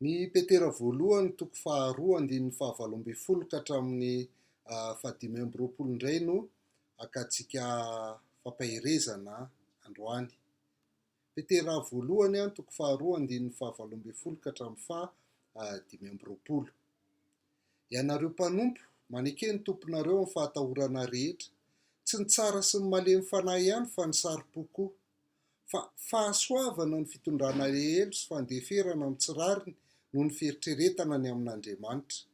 Ny Petera voalohany toko faharoa andin'ny fahavaloambin'ny folo ka hatramin'ny fahadimy amby roapolo indray no akatsika fampahirezana androany. Petera voalohany toko faharoa andin'ny fahavaloambin'ny folo ka hatramin'ny fahadimy amby roapolo. Ianareo mpanompo, manekeny tomponareo amin'ny fahatahorana rehetra, tsy ny tsara sy ny malemy fanahy ihany fa ny saro-poko, fa fahasoavana ny fitondrana elo sy fandeferana amin'ny tsirariny noho ny fieritrretana ny amin'Andriamanitra.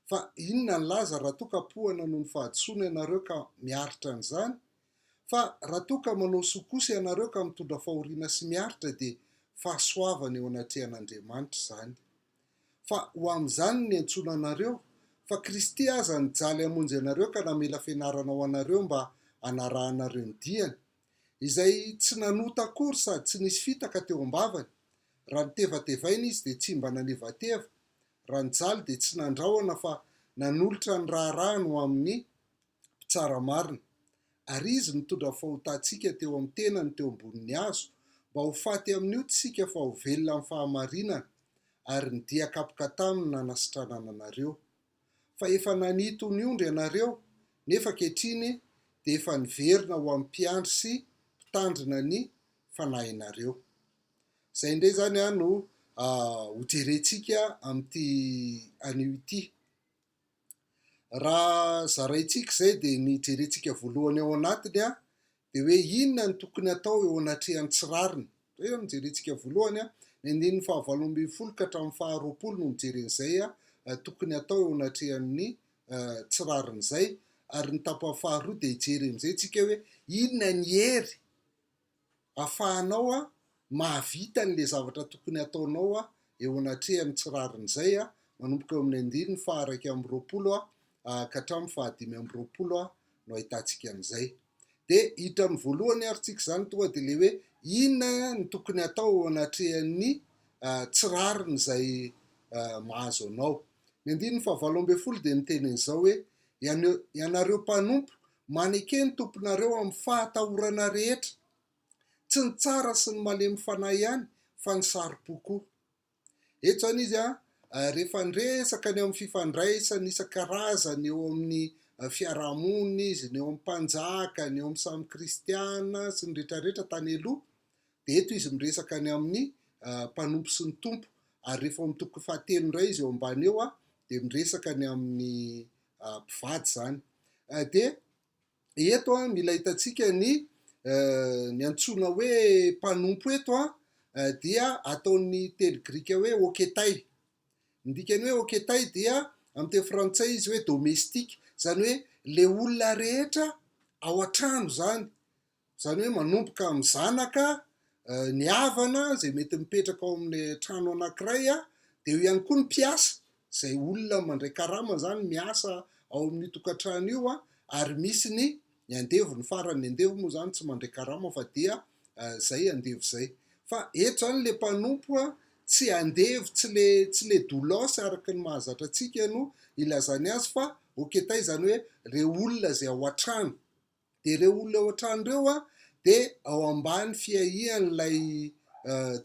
Fa inona ny laza raha toa ka pohana noho ny fahadisoana ianareo ka miaritra an'izany? Fa raha toa ka manao sokosa ianareo ka mitondra fahoriana sy miaritra dia fahasoavana eo anatrehan'Andriamanitra izany. Fa ho amin'izany ny antsoina anareo, fa Kristy aza nijaly hamonjy ianareo ka namela fianarana ho anareo mba hanarahanareo ny diany, izay tsy nanota akory sady tsy nisy fitaka teo am-bavany. Raha nitevatevaina izy dia tsy mba nanevateva, raha nijaly dia tsy nandrahona fa nanolotra ny raharahany ho amin'ny mpitsara marina. Ary izy mitondra fahotantsika teo amin'ny tenany teo ambonin'ny hazo, mba ho faty amin'io tsika fa ho velona amin'ny fahamarinana, ary ny dia kapoka taminy nanasitranana anareo. Fa efa nanito ny ondry ianareo, nefa ankehitriny dia efa niverina ho amin'ny mpiandry sy mpitandrina ny fanahinareo. Izay indray zany no hojerentsika amin'ity anio ity. Raha zaraintsika izay dia ny jerentsika voalohany ao anatiny dia hoe inona ny tokony hatao eo anatrehan'ny tsirariny. Zay no jerentsika voalohany ny andin'ny fahavaloambin'ny folo ka hatramin'ny faharoapolo no mijeren'izay tokony hatao eo anatrehan'ny tsirariny izay. Ary ny tapany faharoa dia hijery amin'izay tsika hoe inona ny hery hahafahanao mahavita n'ilay zavatra tokony hataonao eo anatrehan'ny tsirariny izay, manomboka eo amin'ny andininy faha-raika amby roapolo ka hatramin'ny fahadimy amby roapolo no ahitantsika an'izay. Dia hita amin'ny voalohany ary tsika izany tonga dia le hoe inona ny tokony hatao eo anatrehan'ny tsirariny izay mahazo anao. Ny andininy fahavaloambin'ny folo dia miteny an'izao hoe ianareo mpanompo, manekeny tomponareo amin'ny fahatahorana rehetra, tsy ny tsara sy ny malemy fanahy ihany fa ny saro-poko. Eto zany izy rehefa niresaka ny amin'ny fifandraisany isan-karazany eo amin'ny fiarahamonina izy, ny eo amin'ny mpanjaka, ny eo amin'ny samy kristiana sy ny rehetrarehetra tany aloha, dia eto izy miresaka ny amin'ny mpanompo sy ny tompo. Ary rehefa amin'ny toko fahatelo indray izy eo ambany eo dia miresaka ny amin'ny mpivady zany. Dia eto mila hitantsika ny antsoina hoe mpanompo eto dia ataon'ny teny grika hoe oketay. Ny dikany hoe oketay dia amin'ny teny frantsay izy hoe domestika, izany hoe le olona rehetra ao an-trano zany. Izany hoe manomboka amin'ny zanaka, ny havana izay mety mipetraka ao amin'ny trano anankiray, dia eo ihany koa ny mpiasa, izay olona mandray karama zany miasa ao amin'ny tokantrano io, ary misy ny andevo, ny farany andevo moa zany tsy mandray karama fa dia zay andevo zay. Fa eto zany le mpanompo tsy andevo, tsy le dolosy araka ny mahazatra antsika no ilazany azy, fa oketay izany hoe ireo olona izay ao an-trano. Dia ireo olona ao an-trano ireo dia ao ambany fiahian'ilay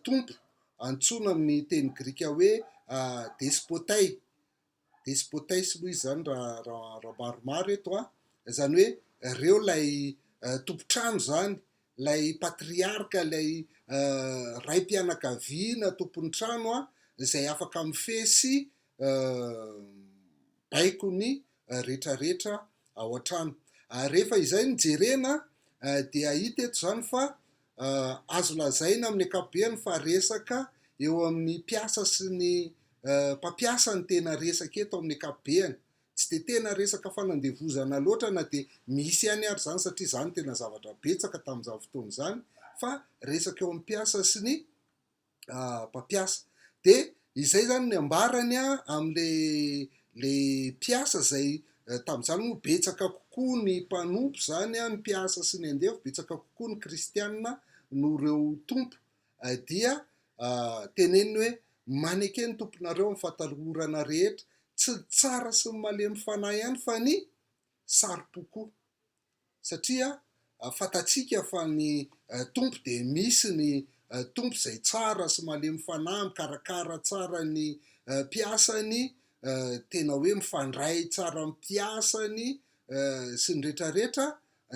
tompo, antsoina amin'ny teny grika hoe despotay. Despotay sy moa izy zany raha maromaro eto izany hoe ireo lay tompo-trano zany, lay patriarka, lay raim-pianakaviana tompon'ny trano izay afaka mifesy baiko ny rehetrarehetra ao an-trano. Rehefa izay ny jerena dia hita eto zany fa azo lazaina amin'ny ankapobeny fa resaka eo amin'ny mpiasa sy ny mpampiasa ny tena resaka eto amin'ny ankapobeny. Tsy dia tena resaka fanandevozana loatra na dia misy ihany ary zany satria izany tena zavatra betsaka tamin'izany fotoana izany, fa resaka eo amin'ny mpiasa sy ny mpampiasa. Dia izay zany ny ambarany amin'le mpiasa izay tamin'izany moa betsaka kokoa ny mpanompo zany, ny mpiasa sy ny andevo, betsaka kokoa ny kristiana noho ireo tompo. Dia teneniny hoe manekeny tomponareo amin'ny fahatahorana rehetra, tsy ny tsara sy ny malemy fanahy ihany fa ny saro-poko. Satria fantatsika fa ny tompo dia misy ny tompo izay tsara sy malemy fanahy, mikarakara tsara ny mpiasany, tena hoe mifandray tsara mpiasany sy ny rehetrarehetra,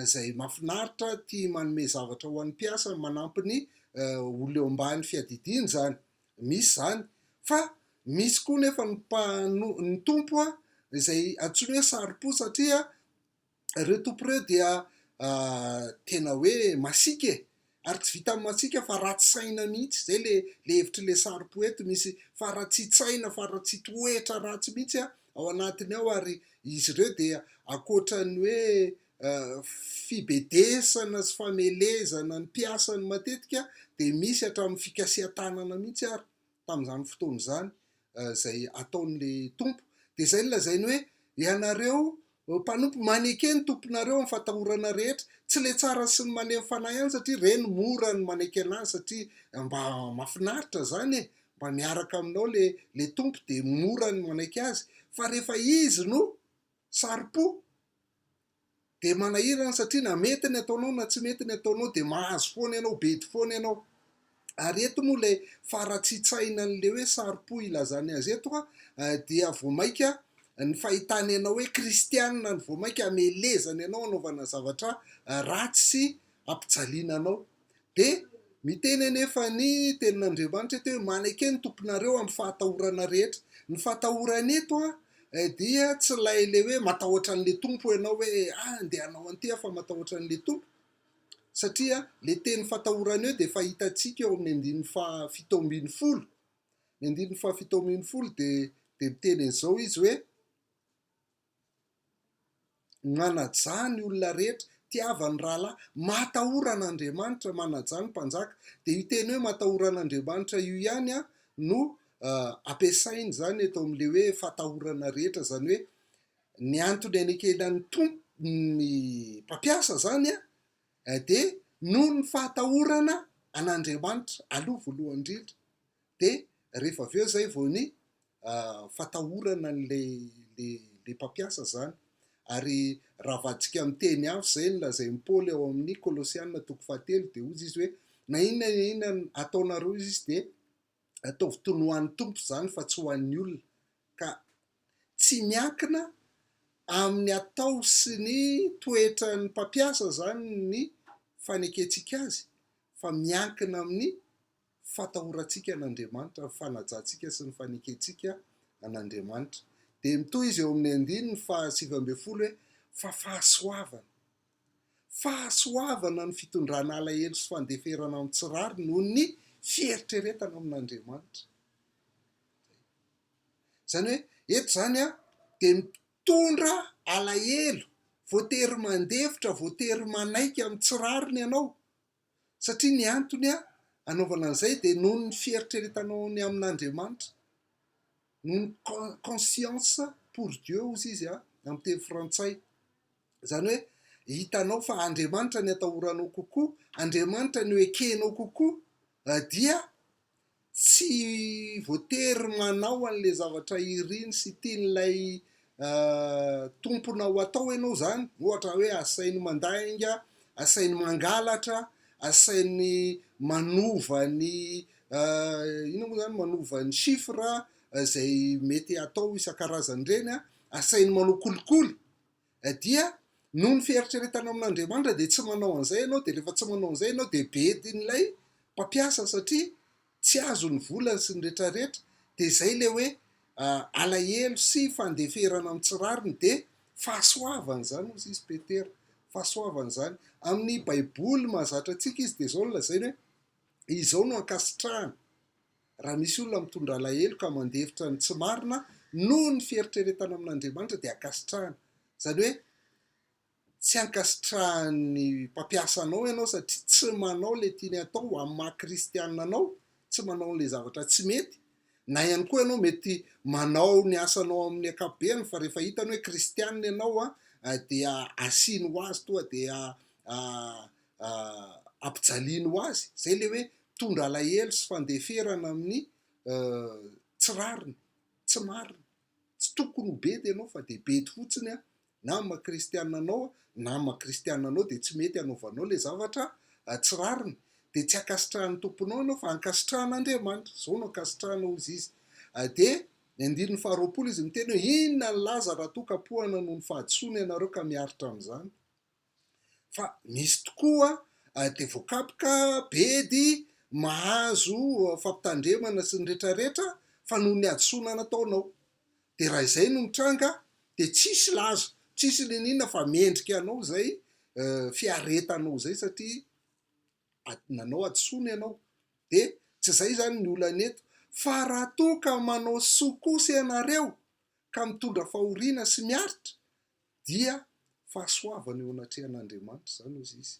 izay mahafinaritra, tia manome zavatra ho an'ny mpiasa, manampy ny olo eo ambany fiadidiany zany. Misy zany, fa misy koa nefa ny tompo izay antsoina hoe saro-po, satria ireo tompo ireo dia tena hoe masika ary tsy vita amin'ny masika fa ratsy saina mihitsy. Zay le hevitry le saro-po eto, misy faratsiitsaina, faratsiitoetra ratsy mihitsy ao anatiny ao, ary izy ireo dia akoatran'ny hoe fibedesana sy famelezana ny mpiasany matetika, dia misy hatramin'ny fikasihan-tanana mihitsy ary tamin'izany fotoana izany izay ataon'le tompo. Dia zay no lazainy hoe ianareo mpanompo, maneke ny tomponareo amin'ny fatahorana rehetra, tsy le tsara sy ny malemy fanahy ihany, satria reny mora ny manaiky anazy, satria mba mahafinaritra zany mba miaraka aminao le tompo, dia mora ny manaiky azy. Fa rehefa izy no saro-po dia manahirana, satria na mety ny ataonao na tsy mety ny ataonao dia mahazo foana ianao, bedy foana ianao. Ary eto moa le faratsiitsaina n'le hoe saro-po ilazany azy eto dia voamaika ny fahitany ianao hoe kristiana, ny voamaika amelezany ianao anaovana zavatra ratsy sy ampijaliana anao. Dia miteny anefa ny tenin'Andriamanitra eto hoe manaiky ny tomponareo amin'ny fahatahorana rehetra. Ny fahatahorana eto dia tsy le hoe matahotra an'le tompo ianao hoe andeha hanao an'ity fa matahotra an'le tompo, satria le teny fatahorana eo dia fahitantsika eo amin'ny andininy fahafito ambin'ny folo. Ny andininy fahafito ambin'ny folo dia miteny an'izao izy hoe manaja ny olona rehetra, tiavany rahalahy, matahoran'Andriamanitra, manaja ny mpanjaka. Dia io teny hoe matahoran'Andriamanitra io ihany no ampiasainy zany eto amin'le hoe fatahorana rehetra, zany hoe ny antony anekenan'ny tompo ny mpampiasa zany dia noho ny fahatahorana an'Andriamanitra aloha voalohany indrindra. Dia rehefa avy eo zay vao ny fatahorana le mpampiasa zany. Ary raha vaditsika amin'ny teny hafa zay no lazain'ny Paoly ao amin'ny Kolosianina 3:7, dia ozy izy hoe na inona ataonareo izy dia ataovy toy ny ho an'ny tompo zany fa tsy ho an'ny olona, ka tsy miankina amin'ny atao sy ny toetra ny mpampiasa zany ny fanekentsika azy, fa miankina amin'ny fatahorantsika an'Andriamanitra, fanajantsika sy ny fanekentsika an'Andriamanitra. Dia mitohy izy eo amin'ny andininy fahasivambin'ny folo hoe fa fahasoavana ny fitondrana alahelo sy fandeferana amin'ny tsirary noho ny fieritreretana amin'Andriamanitra. Zany hoe eto zany dia mitondra alahelo, voatery mandefitra, voatery manaiky amin'ny tsirariny ianao, satria ny antony anaovana an'izay dia noho ny fieritreretanao ny amin'Andriamanitra, noho ny conscience pour Dieu ozy izy amin'ny teny frantsay. Zany hoe hitanao fa Andriamanitra ny atahoranao kokoa, Andriamanitra ny ekenao kokoa, dia tsy voatery manao an'le zavatra iriny sy tian'ilay tompona ho atao ianao zany. Ohatra hoe asainy mandainga, asainy mangalatra, asainy manova ny ino moa zany, manova ny chiffre izay mety atao isan-karazany ireny, asainy manao kolikoly, dia noho ny fieritreretana amin'Andriamanitra dia tsy manao an'izay ianao. Dia rehefa tsy manao an'izay ianao dia bedin'ilay mpampiasa, satria tsy azo ny volany sy ny rehetrarehetra. Dia izay le hoe alahelo sy fandeferana amin'ny tsirariny, dia fahasoavana zany ozy izy Petera, fahasoavana zany. Amin'ny Baiboly mahazatra antsika izy dia zao no lazainy hoe izao no ankasitrahana raha misy olona mitondra alahelo ka mandefitra ny tsy marina noho ny fieritreretana amin'Andriamanitra, dia ankasitrahana. Zany hoe tsy ankasitrahan'ny mpampiasa anao ianao, satria tsy manao le tiany atao amin'ny mahakristiana anao, tsy manao le zavatra tsy mety. Na ihany koa ianao mety manao ny asanao amin'ny ankapobeny, fa rehefa hitany hoe kristiana ianao dia asiany ho azy toa dia ampijaliany ho azy. Zay le hoe tondra alahelo sy fandeferana amin'ny tsirariny, tsy marina. Tsy tokony ho bedy ianao fa dia bedy fotsiny na mahakristiana anao, na mahakristiana anao dia tsy mety hanaovanao le zavatra tsirariny. de tsy akasitrahan'ny tomponao ianao fa ankasitrahan'Andriamanitra, zao no akasitrahanao izy izy. De ny andininy faharoapolo izy miteny hoe inona ny laza raha toa kapohana noho ny fahadisoana ianareo ka miaritra amin'izany. Fa misy tokoa de voakapoka bedy mahazo fampitandremana sy ny rehetrarehetra fa noho ny adisoana nataonao. De raha izay no mitranga de tsisy laza, tsisy ninina fa mendrika anao zay fiaretanao zay satria nanao adisoana ianao. De tsy zay zany ny olana eto, fa raha toa ka manao soa kosa ianareo ka mitondra fahoriana sy miaritra dia fahasoavana eo anatrehan'Andriamanitra zany ozy izy.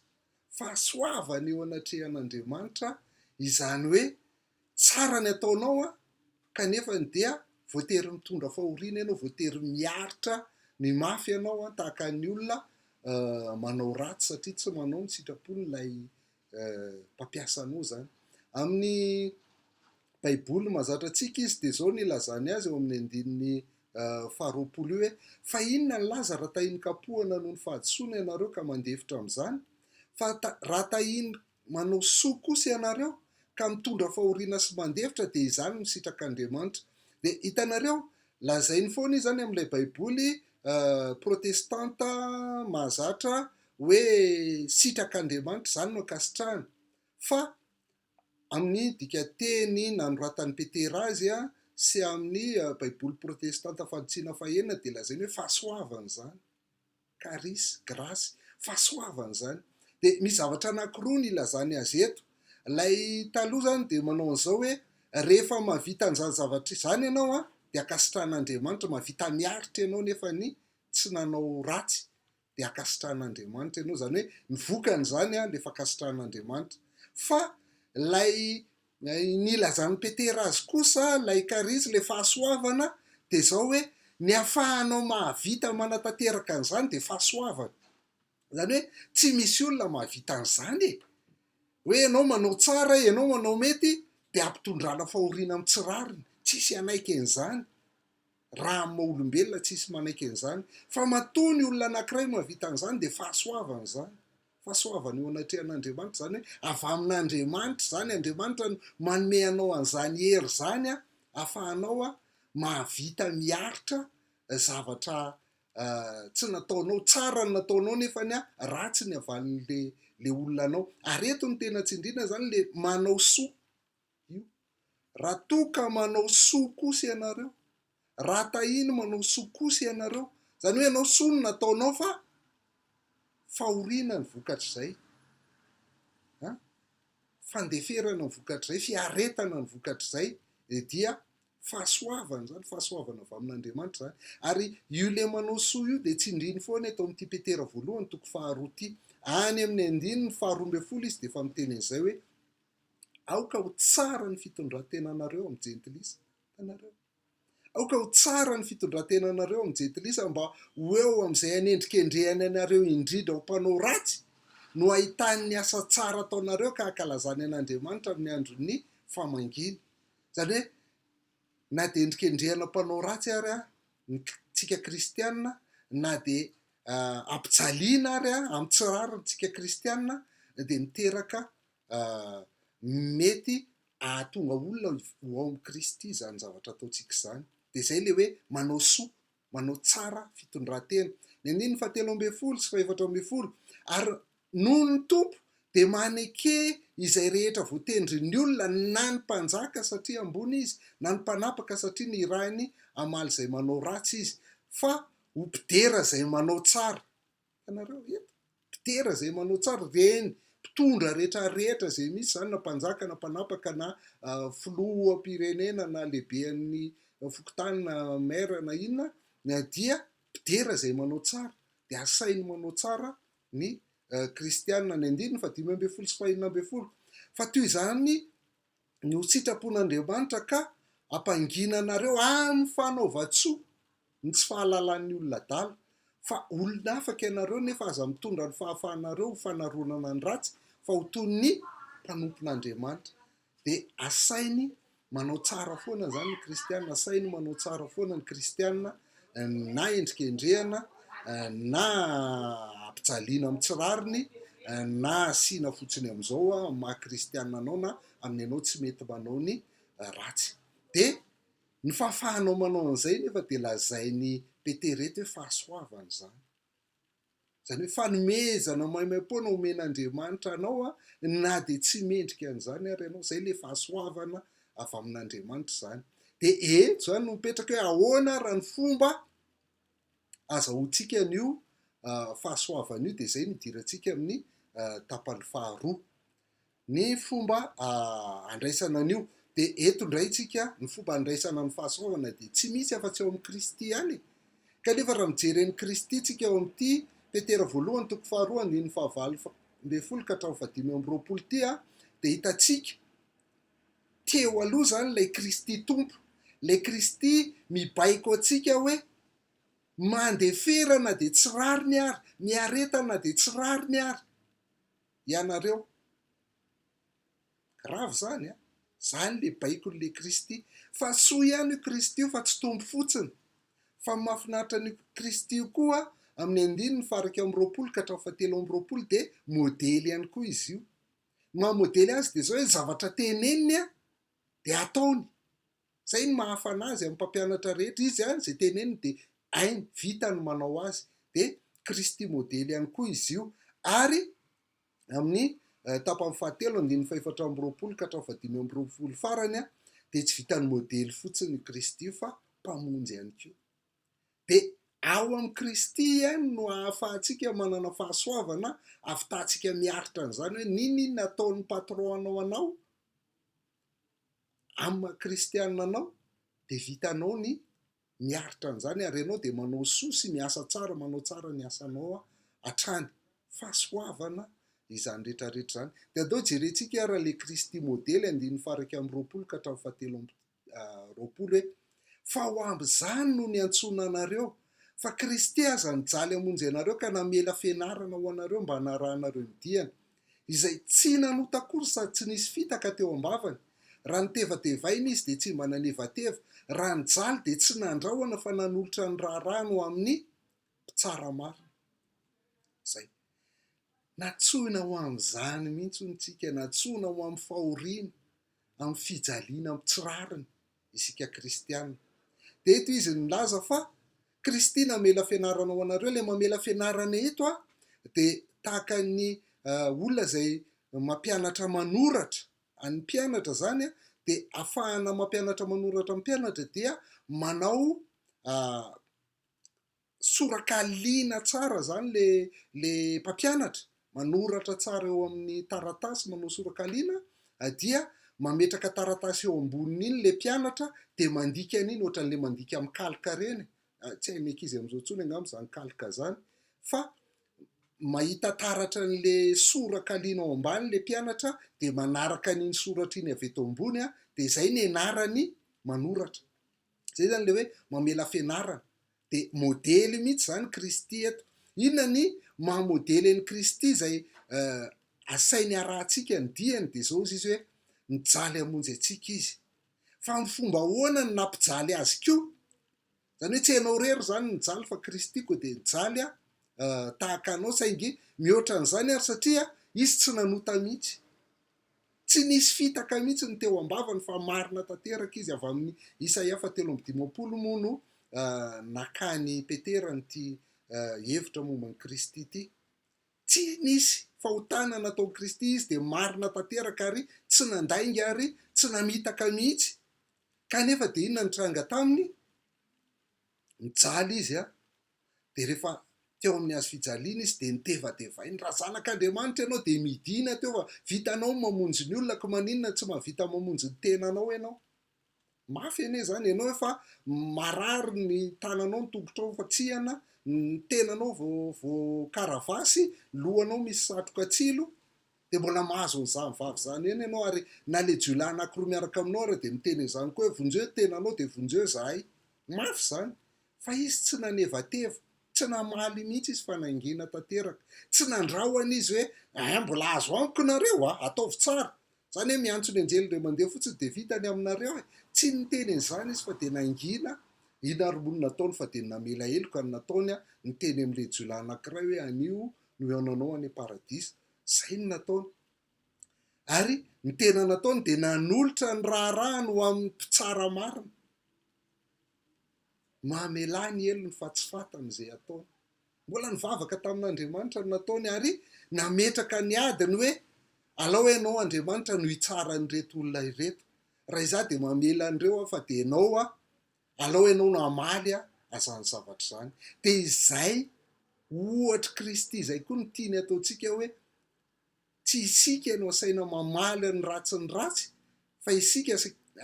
Fahasoavana eo anatrehan'Andriamanitra, izany hoe tsara ny ataonao kanefa dia voatery mitondra fahoriana ianao, voatery miaritra ny mafy ianao tahaka ny olona manao ratsy satria tsy manao ny sitrapony ilay mpampiasa anao zany. Amin'ny Baiboly mazatra antsika izy de zao ny ilazany azy eo amin'ny andininy faharoapolo io hoe fa inona ny laza raha tahiny kapohana noho ny fahadisoana ianareo ka mandefitra amin'izany, fa raha tahiny manao soa kosa ianareo ka mitondra fahoriana sy mandefitra de izany misitrak'Andriamanitra. De hitanareo lazainy foana izy zany amin'ilay Baiboly protestanta mahazatra hoe sitrak'Andriamanitra zany no akasitrahana. Fa amin'ny dika teny nanoratan'i Petera azy sy amin'ny Baiboly protestanta fantsiana fahenina de lazainy hoe fahasoavana zany, karisy, grasy, fahasoavana zany. De misy zavatra anankiroa ny ilazany azy eto. Lay taloha zany de manao an'izao hoe rehefa mahavita an'izany zavatra izany ianao de akasitrahan'Andriamanitra, mahavita miaritra ianao nefa ny tsy nanao ratsy de akasitrahan'Andriamanitra ianao, zany hoe ny vokan'izany lefa akasitrahan'Andriamanitra. Fa lay nilazan'ny Petera azy kosa, lay karisy, le fahasoavana de zao hoe ny hahafahanao mahavita manatanteraka an'izany de fahasoavana. Zany hoe tsy misy olona mahavita an'izany hoe ianao manao tsara, ianao manao mety de ampitondrana fahoriana amitsirariny, tsisy anaiky an'izany. Raha amin'ny maha-olombelona tsisy manaiky an'izany, fa matoa ny olona anankiray mahavita an'izany de fahasoavana zany. Fahasoavana eo anatrehan'Andriamanitra zany hoe avy amin'Andriamanitra zany, Andriamanitra no manome anao an'izany hery zany ahafahanao mahavita miaritra zavatra tsy nataonao, tsara ny nataonao nefany ratsy ny avalin'le olona anao. Ary eto ny tena tsindriana zany le manao soa io. Raha toa ka manao soa kosa ianareo, raha tahiny manao soa kosa ianareo, zany hoe ianao soa no nataonao fa fahoriana ny vokatra izay, fandeferana ny vokatra izay, fiaretana ny vokatra izay, dia fahasoavana zany, fahasoavana avy amin'Andriamanitra zany. Ary io le manao soa io de tsindriny foana eto amin'ity Petera voalohany toko faharoa ity, any amin'ny andininy faharoa ambin'ny folo izy de efa miteny an'izay hoe aoka ho tsara ny fitondrantenanareo amin'ny jentilisa tanareo. Aoka ho tsara ny fitondrantenanareo amin'ny jentilisa mba ho eo amin'izay anendrikendrehany anareo indrindra ho mpanao ratsy no ahitany ny asa tsara ataonareo ka hankalazany an'Andriamanitra amin'ny andron'ny famangina. Zany hoe na de endrikendrehana mpanao ratsy ary tsika kristianina, na de ampijaliana ary amitsirariny tsika kristianina, de miteraka mety ahatonga olona ho ao amin'ny Kristy zany zavatra ataontsika izany. De zay le hoe manao soa, manao tsara fitondrantena. Ny andininy fahatelo ambin'ny folo sy fahaefatra ambin'ny folo, ary noho ny tompo de maneke izay rehetra voatendrin'ny olona, na ny mpanjaka satria ambony izy, na ny mpanapaka satria ny irahiny amaly izay manao ratsy izy, fa ho mpidera izay manao tsara. Itanareo eto, mpidera izay manao tsara, reny mpitondra rehetrarehetra izay misy zany, na mpanjaka na mpanapaka na filoham-pirenena na lehibean'ny fokontany na maire na inona, dia mpidera izay manao tsara, de asainy manao tsara ny kristianina. Ny andininy fa dimy ambin'ny folo sy fahaenina ambin'ny folo, fa toy izany ny ho sitrapon'Andriamanitra ka ampanginanareo amin'ny fanaova-tsoa ny tsy fahalalan'ny olona adala, fa olona afaka ianareo nefa aza mitondra ny fahafahanareo ho fanaronana ny ratsy fa ho toy ny mpanompon'Andriamanitra. De asainy manao tsara foana zany ny kristianina, asainy manao tsara foana ny kristianina, na endrikendrehana, na ampijaliana amitsirariny, na asiana fotsiny amin'izao a mahakristiana anao na amin'ny anao tsy mety manao ny ratsy. De ny fahafahanao manao an'izay nefa de lazainy Peterety hoe fahasoavana zany. Zany hoe fanomezana maimaim-poana omen'Andriamanitra anao a na de tsy mendrika an'izany ary ianao, zay le fahasoavana avy amin'Andriamanitra zany. De eto zany no mipetraka hoe ahoana raha ny fomba azahoantsika an'io fahasoavana io, de zay no idirantsika amin'ny tapany faharoa, ny fomba andraisana an'io. De eto indray tsika ny fomba andraisana ny fahasoavana de tsy misy afa-tsy ao amin'ny Kristy ihany e. Kanefa raha mijery an'i Kristy tsika ao amin'ity Petera voalohany toko faharoa andininy fahavalo amby folo ka hatramin'ny fahadimy amby roapolo ty a, de hitantsika teo aloha zany lay Kristy tompo, lay Kristy mibaiko antsika hoe mandeferana de tsy rariny ary, miaretana de tsy rariny ary ianareo. Grave zany a, zany le baikon'le Kristy. Fa soa ihany io Kristy io fa tsy tombo fotsiny, fa mahafinaritra ny Kristy io koa amin'ny andininy faraka amby roapolo ka hatramin'ny fahatelo amby roapolo de modely ihany koa izy io. Mamodely azy de zao hoe zavatra teneniny a de hataony. Zay ny mahafana azy amin'ny mpampianatra rehetra, izy a zay teneniny de hainy, vitany manao azy. De Kristy modely ihany koa izy io. Ary amin'ny tapany fahatelo andininy fahaefatra amby roapolo ka hatramin'ny fahadimy amby roapolo farany a, de tsy vitan'ny modely fotsiny Kristy io fa mpamonjy ihany koa. De ao amin'ny Kristy ihany no ahafahantsika manana fahasoavana, ahafahantsika miaritra an'izany hoe ninona nataon'ny patron anao amin'ny mahakristiana anao, de vitanao ny miaritra an'izany ary ianao de manao soa sy miasa tsara, manao tsara ny asanao hatrany. Fahasoavana izany rehetrarehetra zany. De andao jerentsika raha le Kristy modely andininy faraka amby roapolo ka hatramin'ny fahatelo amby roapolo hoe fa ho amin'izany no niantsona anareo, fa Kristy aza nijaly hamonjy anareo ka namela fianarana ho anareo mba hanarahanareo ny diany, izay tsy nanotakory sady tsy nisy fitaka teo am-bavany. Raha nitevatevaina izy de tsy mba nanevateva, raha nijaly de tsy nandrahoana fa nanolotra ny raharaha ho amin'ny mpitsara marina. Zay. Natsoina ho amin'izany mihitsy ntsika, natsoina ho amin'ny fahoriana, amin'ny fijaliana, amin'ny tsirariny isika kristiana. De eto izy nilaza fa Kristy namela fianarana ho anareo. Le mamela fianarana eto a de tahaka ny olona zay mampianatra manoratra, any mpianatra zany a, de ahafahana mampianatra manoratra ny mpianatra dia manao sorakaliana tsara zany le mpampianatra, manoratra tsara eo amin'ny taratasy, manao sorakaliana, dia mametraka taratasy eo amboniny le mpianatra de mandika an'iny ohatran'le mandika amin'ny kalika reny. Tsy hainy ankizy amin'izao tsony angamba zany kalika zany, fa mahita taratra n'le sorakaliana ao ambany le mpianatra de manaraka an'iny soratra iny avy eto ambony a, de zay ny anarany manoratra. Zay zany le hoe mamela fianarana. De modely mihitsy zany Kristy eto. Inona ny mahamodely an'i Kristy zay asainy arahantsika ny diany, de zao izy hoe nijaly hamonjy antsika izy. Fa ny fomba ahoana ny nampijaly azy koa, zany hoe tsy ianao rery zany nijaly fa Kristy koa de nijaly tahaka anao, saingy mihoatra an'izany ary satria izy tsy nanota mihitsy, tsy nisy fitaka mihitsy ny teo am-bavany fa marina tanteraka izy. Avy amin'ny Isaia fahatelo amby dimampolo moa no nakany Petera n'ity hevitra momba ny Kristy ity. Tsy nisy fahotana nataon'i Kristy, izy de marina tanteraka ary tsy nandainga ary tsy namitaka mihitsy. Kanefa de inona nitranga taminy? Nijaly izy a, de rehefa teo amin'ny hazo fijaliana izy de nitevatevainy. Raha zanak'Andriamanitra ianao de midina teo fa vitanao mamonjy ny olona, ka maninona tsy mahavita mamonjy ny tenanao ianao? Mafy ane zany, ianao efa marary ny tananao, ny tongotrao fa tsihana, ny tenanao vao karavasy, lohanao misy satroka tsilo, de mbola mahazo ny vavy zany eny ianao, ary na le jiolahy anankiroa miaraka aminao ary de miteny an'izany koa hoe vonjeo tenanao de vonjeo zahay. Mafy zany. Fa izy tsy nanevateva, tsy namaly mihitsy izy fa naingina tanteraka. Tsy nandrahoana izy hoe mbola azo amiko nareo ataovy tsara. Zany hoe miantso ny anjely re mandeha fotsiny de vitany aminareo. Tsy niteny an'izany izy fa de naingina. Ina ary mono nataony fa de namela heloka ny nataony niteny amin'le jiolahy anankiray hoe anio no iananao any paradisa. zay ny nataony. Ary ny tena nataony dia nanolotra ny raharahany ho amin'ny mpitsara marina, mamelà ny elony fa tsy fatany izay ataony. Mbola nivavaka tamin'Andriamanitra ny nataony, ary nametraka ny adiny hoe alao ianao Andriamanitra no hitsara nyreto olona ireto. Raha izah dia mamela an'ireo fa dia ianao alao ianao no hamaly azany zavatra izany. Dia izay ohatra Kristy izay koa no tiany ataontsika hoe tsy isika no asaina mamaly ny ratsy ny ratsy, fa isika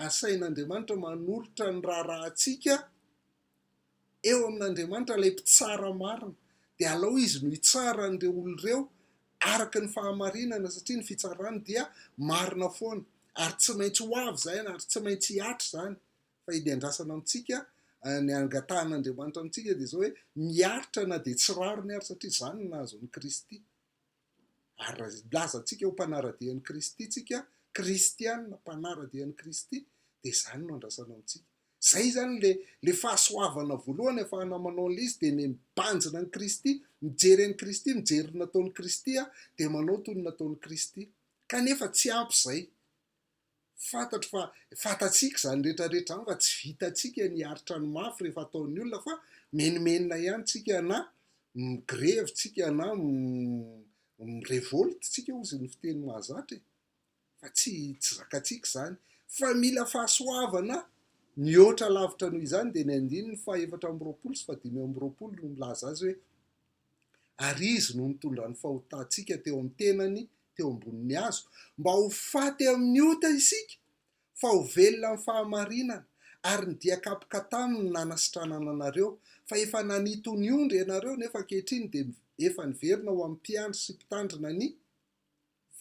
asain'Andriamanitra manolotra ny raharahantsika eo amin'Andriamanitra, ilay mpitsara marina. Dia alao izy no hitsara an'ireo olon'ireo araka ny fahamarinana, satria ny fitsarany dia marina foana, ary tsy maintsy ho avy izany, ary tsy maintsy hiatra izany. Fa iny andrasana amintsika, ny angatan'Andriamanitra amintsika dia zao hoe miaritra na dia tsy rariny ary, satria izany no nahazony Kristy. Ary laza antsika ho mpanaradian'i Kristy tsika, kristiana, mpanaradian'i Kristy, dia izany no andrasana amintsika. Zay zany le fahasoavana voalohany ahafahana manao an'ilay izy, dia ny mibanjina ny Kristy, mijery an'i Kristy, mijery ny nataon'i Kristy, dia manao toy ny nataon'i Kristy. Kanefa tsy ampy izay. Fantatro fa fantatsika izany rehetrarehetra fa tsy vitantsika ny aritra ny mafy rehefa ataon'ny olona, fa menimenina ihany tsika, na migrevy tsika, na mirevolte tsika ozy ny fiteny mahazatra, fa tsy zakatsika izany. Fa mila fahasoavana mihoatra lavitra noho izany. Dia ny andininy 420 sy 520 no milaza azy hoe ary izy no mitondra ny fahotantsika teo amin'ny tenany, teo ambonin'ny hazo, mba ho faty amin'ny ota isika, fa ho velona amin'ny fahamarinana, ary ny diakapoka taminy nanasitranana anareo, fa efa nanito ny ondry ianareo, nefa ankehitriny dia efa niverina ho amin'ny mpiandry sy mpitandrina ny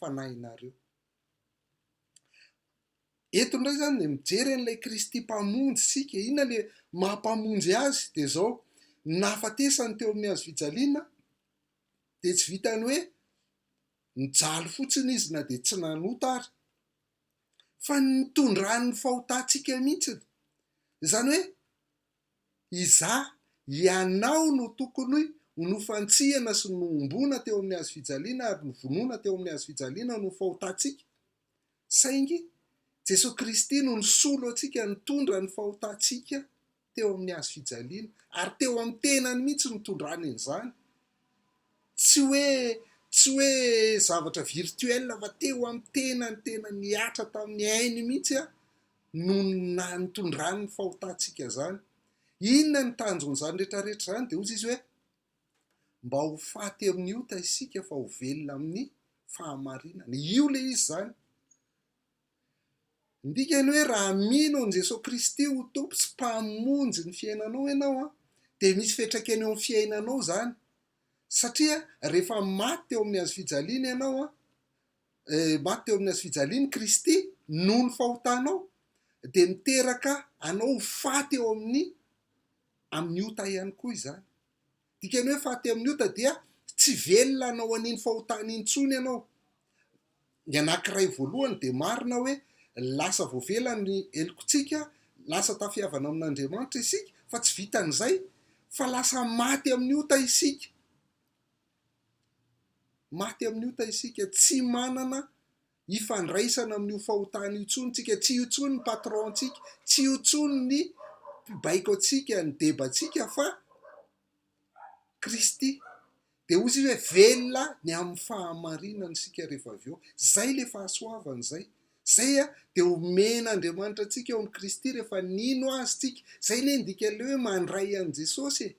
fanahinareo. Eto indray zany dia mijery an'ilay Kristy mpamonjy sika. Inona le mampamonjy azy? Dia zao, nahafatesany teo amin'ny hazo fijaliana, dia tsy vitany hoe nijaly fotsiny izy na dia tsy nanota ary, fa nitondrany fahotantsika mihitsiny. Izany hoe izah, ianao no tokony nofantsihana sy nombona teo amin'ny hazo fijaliana, ary novonoana teo amin'ny hazo fijaliana no fahotantsika. Saingy Jesosy Kristy no nisolo antsika, nitondra ny fahotantsika teo amin'ny hazo fijaliana, ary teo amin'ny tenany mihitsy nitondrany an'izany. Tsy hoe zavatra virtuel, fa teo amin'ny tenany, tena niatra tamin'ny ainy mihitsy no nitondrany ny fahotantsika izany. Inona ny tanjon'izany rehetrarehetra izany? Dia ozy izy hoe mba ho faty amin'ny ota isika, fa ho velona amin'ny fahamarinana. Io le izy izany. Ndikany hoe raha mino an' Jesosy Kristy ho tompo sy mpamonjy ny fiainanao ianao, dia misy fiantraikany eo amin'ny fiainanao izany. Satria rehefa maty teo amin'ny hazo fijaliana ianao, maty teo amin'ny hazo fijaliana Kristy noho ny fahotanao, dia miteraka anao ho faty eo amin'ny ota ihany koa izany. Dikany hoe faty amin'ny ota dia tsy velona anao an'iny fahotana intsony ianao. Ny anankiray voalohany dia marina hoe lasa voavela ny helokontsika, lasa tafiavana amin'Andriamanitra isika, fa tsy vitan'izay, fa lasa maty amin'ny ota isika. Maty amin'ny ota isika, tsy manana ifandraisana amin'io fahotana io tsony tsika, tsy io tsony ny patrontsika, tsy io tsony ny mpibaiko antsika, ny debatsika, fa Kristy. Dia ozy hoe velona ny amin'ny fahamarinana isika rehefa avy eo. Zay le fahasoavana zay. Zay dia omen'Andriamanitra antsika eo amin'ny Kristy rehefa nino azy tsika. Zay ne ndikan'le hoe mandray an'i Jesosy.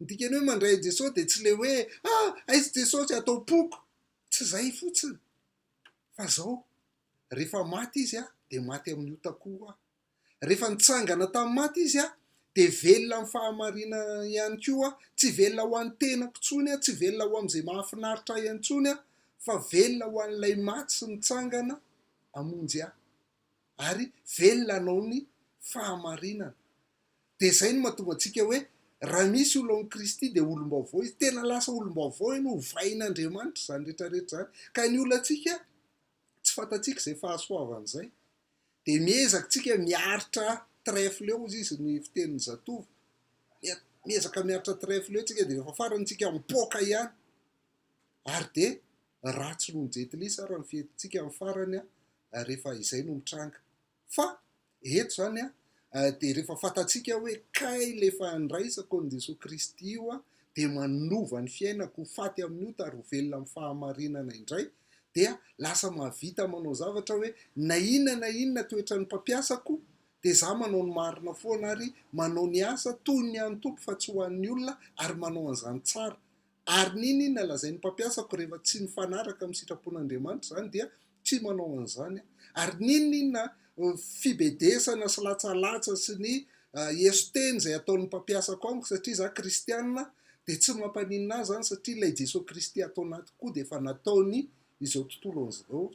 Ndikany hoe mandray an'i Jesosy dia tsy le hoe aizy Jesosy atao poko. Tsy zay fotsiny. Fa zao, rehefa maty izy dia maty amin'ny ota koa. Rehefa nitsangana tamin'ny maty izy dia velona amin'ny fahamarinana ihany koa. Tsy velona ho an'ny tenako intsony, tsy velona ho amin'izay mahafinaritra ahy intsony, fa velona ho an'ilay maty sy nitsangana hamonjy ahy, ary velona anao ny fahamarinana. Dia izay no mahatonga antsika hoe raha misy olo amin'ny Kristy dia olom-baovao izy. Tena lasa olom-baovao no hovain'Andriamanitra izany rehetrarehetra izany. Ka ny olontsika tsy fantatsika izay fahasoavana izay. Dia miezaka tsika miaritra trèfle eo izy ny fitenin'ny zatovo. Miezaka miaritra trèfle eo tsika dia rehefa farany tsika mipoaka ihany. Ary dia ratsy no mijetilisa raha mifetintsika amin'ny farany rehefa izay no mitranga. Fa eto zany de rehefa fantatsika hoe kay lefa andraisako ny Jesosy Kristy io de manova ny fiainako faty amin'io ary ho velona amin'ny fahamarinana indray, dia lasa mahavita manao zavatra hoe na inona toetra ny mpampiasako de za manao ny marina foana ary manao ny asa toy ny an'ny tompo fa tsy ho an'ny olona, ary manao an'izany tsara. Ary ninona lazay ny mpampiasako rehefa tsy mifanaraka amin'ny sitrapon'Andriamanitra zany dia tsy manao an'izany. Ary ninona fibedesana sy latsalatsa sy ny esoteny zay ataon'ny mpampiasako amiko satria za kristianina de tsy mampaninina azy zany, satria ilay Jesosy Kristy atao anaty koa de efa nataony izao tontolo an'izao,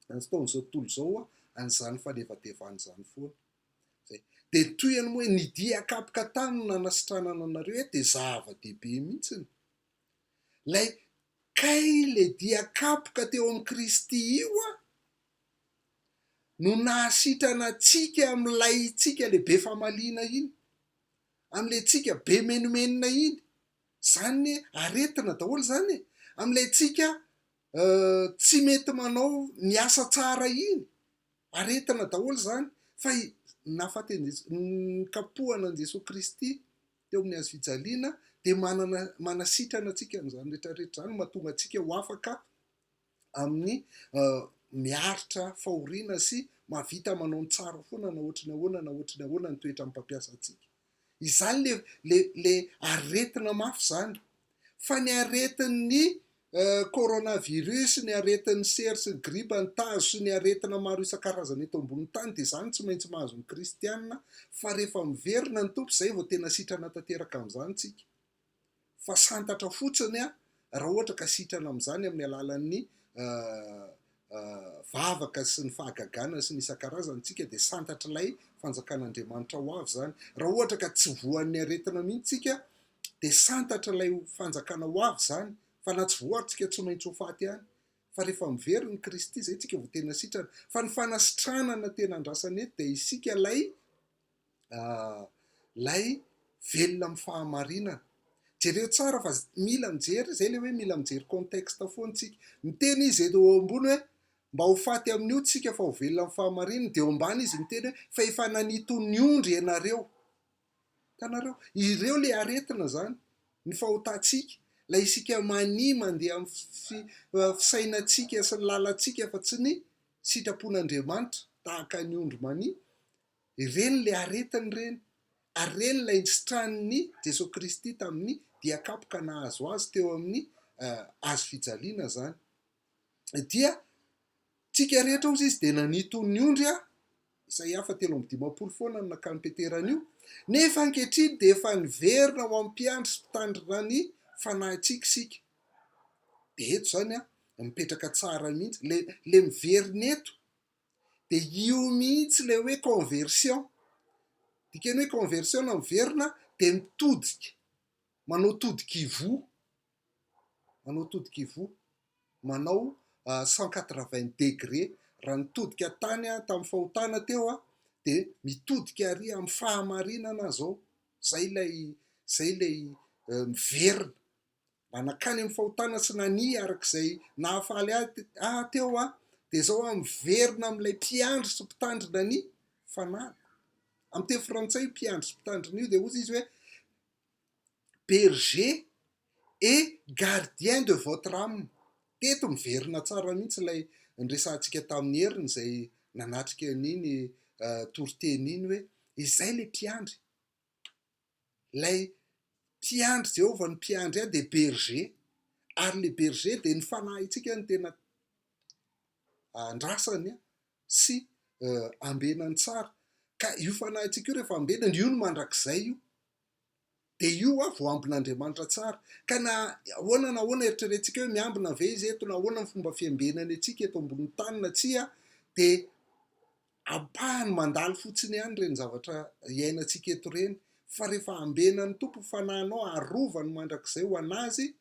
nataon'izao tontolo zao an'izany fanevadevany zany foana. Zay. De toyany moa ny dia kapoka tany no nanasitranana anareo de zava-dehibe mihitsiny. Lay kay le dia kapoka teo amin'ny Kristy io no nahasitrana tsika amin'ilay tsika le be famaliana iny, amin'le tsika be menomenina iny, zany aretina daholo zany amin'ilay tsika tsy mety manao ny asa tsara iny, aretina daholo zany. Fa kapohana an Jesosy Kristy teo amin'ny hazo fijaliana de manasitrana atsika n'izany rehetrarehetra zany, mahatonga atsika ho afaka amin'ny miaritra fahoriana sy mahavita manao ny tsara foana na ohatrany ahoana ny toetra mpampiasa atsika. Izany le aretina mafy zany. Fa ny aretin'ny coronavirus, ny aretin'ny sery sy gripa ny tazo sy ny aretina maro isan-karazany eto ambonin'ny tany de zany tsy maintsy mahazo ny kristianina, fa rehefa miverina ny tompo zay vao tena sitrana tanteraka amin'izany tsika. Fa santatra fotsiny raha ohatra ka sitrana amin'izany amin'ny alalan'ny vavaka sy ny fahagagana sy ny isan-karazany tsika de santatra ilay fanjakan'Andriamanitra ho avy zany. Raha ohatra ka tsy voan'ny aretina mihitsy tsika de santatra ilay fanjakana ho avy zany, fa na tsy voary tsika tsy maintsy ho faty ihany. Fa rehefa miverina ny Kristy zay tsika vao tena sitrana. Fa ny fanasitranana tena andrasany eto de isika lay velona amin'ny fahamarinana. Jereo tsara fa mila mijery, zay le hoe mila mijery contexte foana tsika. Miteny izy eto ambony hoe mba ho faty amin'io tsika fa ho velona amin'ny fahamarinana, de eo ambany izy miteny hoe fa efa nanito ny ondry ianareo. Tanareo ireo le aretina zany, ny fahotantsika, la isika mania mandeha amin'ny fisainatsika sy ny lalantsika fa tsy ny sitrapon'Andriamanitra tahaka ny ondry mania. Ireny le aretiny reny, ary reny la insitran'ny Jesosy Kristy tamin'ny dia kapoka nahazo azy teo amin'ny hazo fijaliana zany. Dia tsika rehetra ozy izy de nanito ny ondry Isaia 3:20 foana no naka I Petera an'io. Nefa ankehitriny de efa niverina ho am-piandry sy mpitandrina ny fanahintsika sika. De eto zany mipetraka tsara mihitsy le miverina eto de io mihitsy le hoe conversion. Dikany hoe conversion na miverina de mitodika, manao todika-ivoho, manao 180 degré. Raha nitodika tany tamin'ny fahotana teo de mitodika ary amin'ny fahamarinana zao. Zay lay miverina. Nanakany amin'ny fahotana sy nania arak'izay nahafaly teo de zao miverina amin'ilay mpiandry sy mpitandrina ny fanahy. Amin'ny teny frantsay mpiandry sy mpitandrina io de ozy izy hoe berger et gardien de votre âme. Teto miverina tsara mihitsy ilay nresantsika tamin'ny heriny zay nanatrika an'iny toriteny iny hoe izay le mpiandry. Lay mpiandry Jehovah ny mpiandry de berger, ary le berger de ny fanahintsika ny tena andrasany sy ambenany tsara. Ka io fanahintsika io rehefa ambenany, io no mandrakizay io. De io vao ambin'Andriamanitra tsara. Ka na ahoana eritreretintsika hoe miambina ve izy eto, na ahoana ny fomba fiambenany atsika eto ambonin'ny tany na tsia, de ampahany mandalo fotsiny ihany reny zavatra iainantsika eto reny. Fa rehefa ambenany tompo fanahinao, arovany mandrakizay ho anazy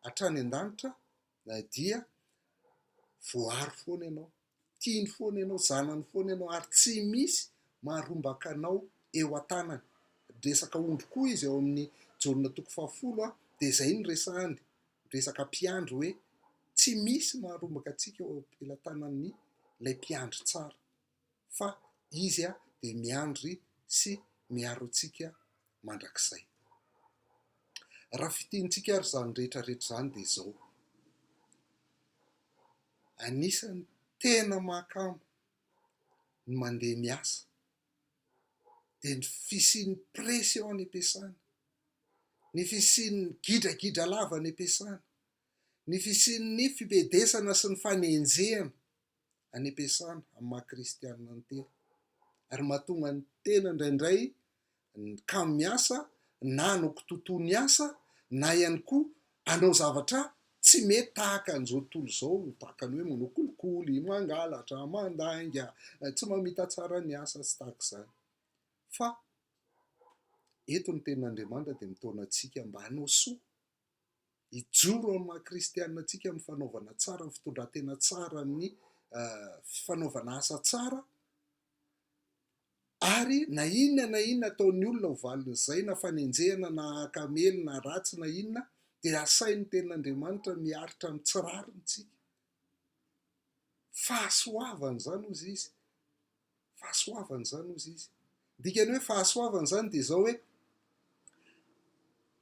hatrany an-danitra, dia voary foana ianao, tiany foana ianao, zanany foana ianao, ary tsy misy maharombaka anao eo an-tanany. Resaka ondry koa izy eo amin'ny Jaonina 10 de zay ny resahany, resaka mpiandry hoe tsy misy maharombaka antsika eo am-pelatanan'ny lay mpiandry tsara, fa izy dia miandry sy miaro antsika mandrakizay. Raha fitiantsika ary zany rehetrarehetra zany dia zao: anisan'ny tena mahakamo ny mandeha miasa dia ny fisian'ny pression any am-piasana, ny fisian'ny gidragidra lava any am-piasana, ny fisian'ny fibedesana sy ny fanenjehana any am-piasana amin'ny mahakristiana ny tena. Ary mahatonga ny tena indraindray ka miasa na hanao tontony asa, na ihany koa hanao zavatra tsy mety tahaka an'izao tontolo izao, tahaka ny hoe manao kolikoly, mangalatra, mandainga, tsy mamita tsara ny asa sy tahaka izany. Fa eto ny Tenin'Andriamanitra dia mitaona antsika mba hanao soa, hijoro amin'ny mahakristiana antsika amin'ny fanaovana tsara, ny fitondran-tena tsara, amin'ny fanaovana asa tsara. Ary na inona ataon'ny olona ho valin'izay, na fanenjehana, na akamely, na ratsy, na inona, dia asain'ny Tenin'Andriamanitra miaritra amin'ny tsirariny tsika. Fahasoavana zany ozy izy, fahasoavana zany ozy izy. Dikany hoe fahasoavana zany dia zao hoe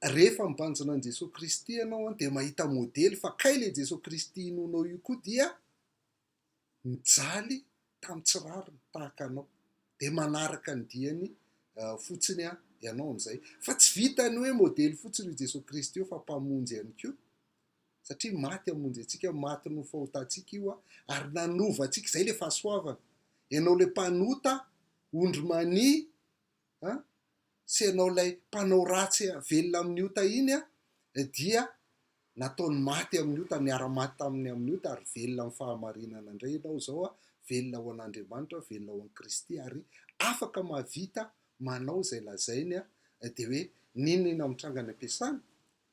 rehefa mibanjina an'i Jesosy Kristy ianao dia mahita modely fa kay le Jesosy Kristy inonao io koa dia mijaly tamin'ny tsirariny tahaka anao, dia manaraka ny diany fotsiny ianao amin'izay. Fa tsy vitany hoe modely fotsiny io Jesosy Kristy io, fa mpamonjy ihany koa, satria maty hamonjy antsika, maty no fahotantsika io, ary nanova antsika. Izay le fahasoavana. Ianao le mpanota ondry-many sy ianao lay mpanao ratsy velona amin'ny ota iny dia nataony maty amin'ny ota, niara-maty taminy amin'ny ota, ary velona amin'ny fahamarinana indray ianao zao, velona ho an'Andriamanitra, velona ho an'i Kristy, ary afaka mahavita manao izay lazainy dia hoe ninona mitranga any am-piasana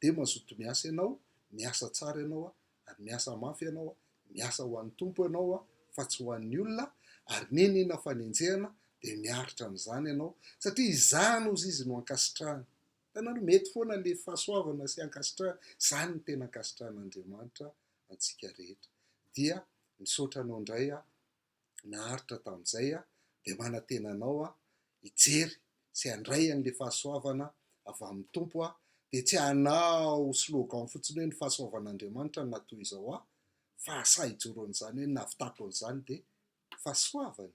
dia mazoto miasa ianao, miasa tsara ianao, ary miasa mafy ianao, miasa ho an'ny tompo ianao fa tsy ho an'ny olona, ary ninona fanenjehana dia miaritra amin'izany ianao, satria izany ozy izy no ankasitrahana. Tanano mety foana le fahasoavana sy ankasitrahana, izany ny tena ankasitran'Andriamanitra antsika rehetra. Dia misaotra anao indray naharitra tamin'izay dia manantena anao hijery sy handray an'le fahasoavana avy amin'ny tompo dia tsy hanao slogan fotsiny hoe ny fahasoavan'Andriamanitra no natoy izao fa asa hijoro an'izany hoe nahavitako an'izany dia fahasoavany.